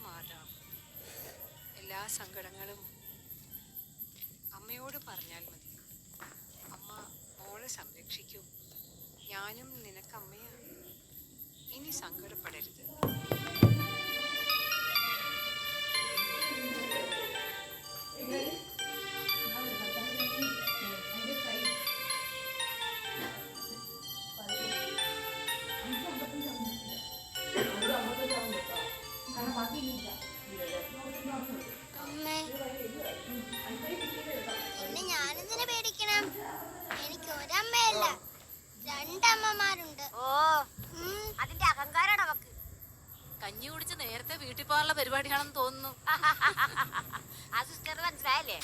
മാതാവ്. എല്ലാ സങ്കടങ്ങളും അമ്മയോട് പറഞ്ഞാൽ മതി. അമ്മ മോളെ സംരക്ഷിക്കും. ഞാനും നിനക്കമ്മയാ. ഇനി സങ്കടപ്പെടരുത്. അമ്മേ, എന്നെ ഞാനെന്തിനു പേടിക്കണം? എനിക്ക് ഒരമ്മയല്ല, രണ്ടമ്മമാരുണ്ട്. ഓ, അതിന്റെ അഹങ്കാരാണ് അവക്ക്. കഞ്ഞി കുടിച്ച് നേരത്തെ വീട്ടിൽ പോകാനുള്ള പരിപാടിയാണെന്ന് തോന്നുന്നു. ആ സിസ്റ്റർ മനസ്സിലായല്ലേ?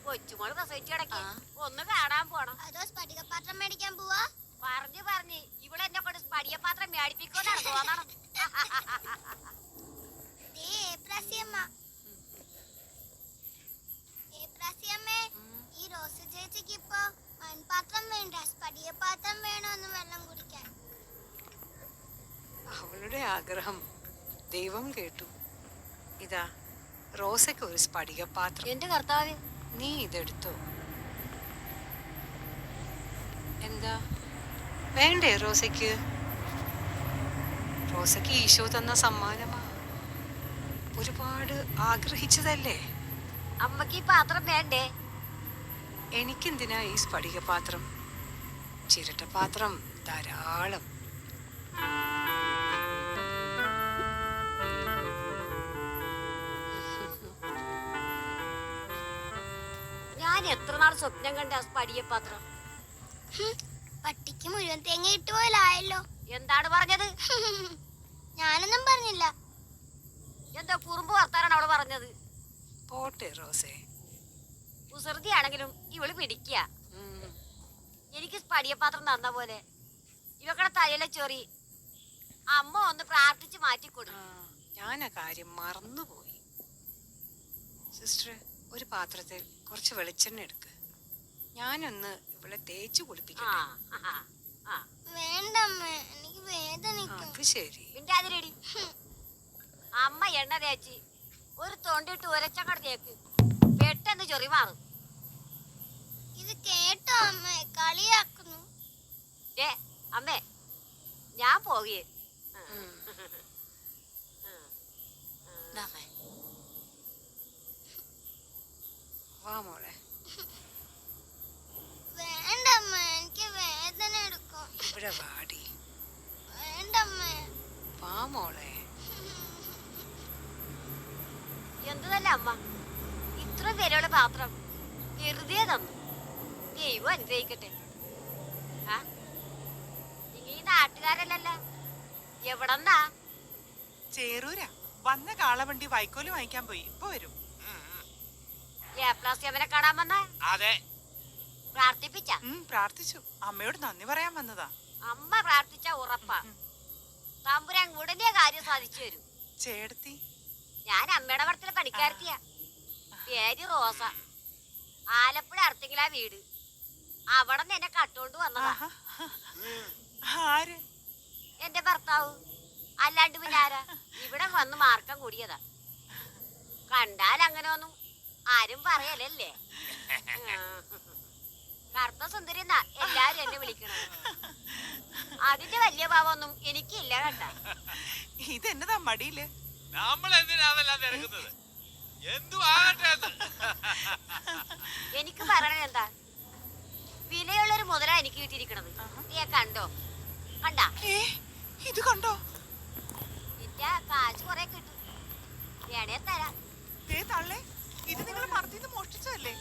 കൊച്ചുമോള് പ്രസവിച്ചു കിടക്കി, ഒന്ന് കാണാൻ പോണം. അതോ സ്ഫടികപാത്രം മേടിക്കാൻ പോവാ? പറഞ്ഞ് ഇവളെന്നെ കൊണ്ട് സ്പടിയപാത്രം മേടിപ്പിക്കുമെന്നാണ് തോന്നണം. ഈ റോസ് ചേച്ചിക്ക് ഇപ്പൊ മൺപാത്രം വേണ്ട, സ്ഫടികപാത്രം വേണോന്ന് വെള്ളം കുടിക്കാൻ. അവളുടെ ആഗ്രഹം ദൈവം കേട്ടു. ഇതാ റോസയ്ക്ക് ഒരു സ്ഫടികപാത്രം. എന്റെ കർത്താവ്, നീ ഇതെടുത്തോ. എന്താ വേണ്ടേ റോസയ്ക്ക്? റോസയ്ക്ക് ഈശോ തന്ന സമ്മാനമാ. ഒരുപാട് ആഗ്രഹിച്ചതല്ലേ. അമ്മക്ക് ഈ പാത്രം വേണ്ടേ? എനിക്കെന്തിനാ ഈ സ്ഫടികപാത്രം? ചിരട്ടപാത്രം ധാരാളം. ഞാൻ എത്ര നാൾ സ്വപ്നം കണ്ട സ്പടിയപാത്രം. പട്ടിക്ക് മുഴുവൻ തേങ്ങ ഇട്ടുപോലായല്ലോ. എന്താണ് പറഞ്ഞത്? ഞാനൊന്നും പറഞ്ഞില്ല. എന്തോ കുറുമ്പ് വർത്താനാണ് അവള് പറഞ്ഞത്. പോട്ടെ റോസേ. കുസൃതിയാണെങ്കിലും ഇവള് പിടിക്കുക. എനിക്ക് സ്പടിയപാത്രം തന്ന പോലെ ഇവക്കടെ തലയിലെ ചൊറി അമ്മ ഒന്ന് പ്രാർത്ഥിച്ച് മാറ്റിക്കൊടു. ഞാൻ ആ കാര്യം മറന്നുപോയി. സിസ്റ്റർ, ഒരു പാത്രത്തിൽ കുറച്ച് വെളിച്ചെണ്ണ എടുക്ക്. ഞാനൊന്ന് ഇവിടെ തേച്ച് കുളിപ്പിക്കട്ടെ. വേണ്ടമ്മേ, എനിക്ക് വേദനിക്കും. അത് ശരി. മിണ്ടാതിരടി. അമ്മ എണ്ണ തേച്ച് ഒരു തൊണ്ടിട്ട് ഉരച്ചങ്ങട് തേക്ക്, പെട്ടെന്ന് ചൊറി മാറും. ഇത് കേട്ടോ അമ്മേ? കളിയാക്കുന്നു. അമ്മേ, ഞാൻ പോകേ. വാ മോളെ. വേണ്ടമ്മ, എനിക്ക് വേദന എടുക്കും. ഇവിടെ വാടി. വേണ്ടമ്മേ. വാ മോളെ. എന്തു തന്നെ അമ്മ, ഇത്ര വിലയുള്ള പാത്രം വെറുതെ തന്നു. ദൈവം അനുഗ്രഹിക്കട്ടെ. ഈ നാട്ടുകാരല്ലല്ല, എവിടെന്നാ? ചേറൂരാ. വന്ന കാളവണ്ടി വൈക്കോല് വാങ്ങിക്കാൻ പോയി, ഇപ്പൊ വരും. അവനെ കാണാൻ വന്ന? അതെ. പ്രാർത്ഥിപ്പിച്ച? പ്രാർത്ഥിച്ചു. അമ്മയോട് നന്ദി പറയാൻ വന്നതാ. അമ്മ പ്രാർത്ഥിച്ച ഉറപ്പാ തമ്പുരാൻ ഉടനെ കാര്യം സാധിച്ചു വരും. ചേടത്തി, ഞാൻ അമ്മയുടെ പടത്തിലെ പണിക്കാരത്തിയാ. പേര് റോസ. ആലപ്പുഴ അർത്തിങ്കിലാ വീട്. അവിടെ നിന്ന് എന്നെ കട്ടോണ്ട് വന്നതാ. ആര്? എന്റെ ഭർത്താവ്. അല്ലാണ്ട് പിന്നെ ആരാ? ഇവിടെ വന്ന് മാർക്കം കൂടിയതാ. കണ്ടാൽ അങ്ങനെ ഒന്നും ആരും പറയലല്ലേ. കറുത്ത സുന്ദരി എന്നാ എല്ലാരും എന്നെ വിളിക്കണത്. അതിന്റെ വലിയ ഭാവമൊന്നും എനിക്കില്ല കേട്ടാ. ഇതെന്നതാ മടിയില്? എനിക്ക് പറയണത് എന്താ, വിലയുള്ളൊരു മുതലാ എനിക്ക് കിട്ടിയിരിക്കണത്. നീ കണ്ടോ? കണ്ടാ? ഇത് കണ്ടോ? ഇന്റെ കാശ് കൊറേ കിട്ടും. വേണേ തരാം. തള്ളേ, ഇത് നിങ്ങൾ മറത്തിന്ന് മോഷ്ടിച്ചതല്ലേ?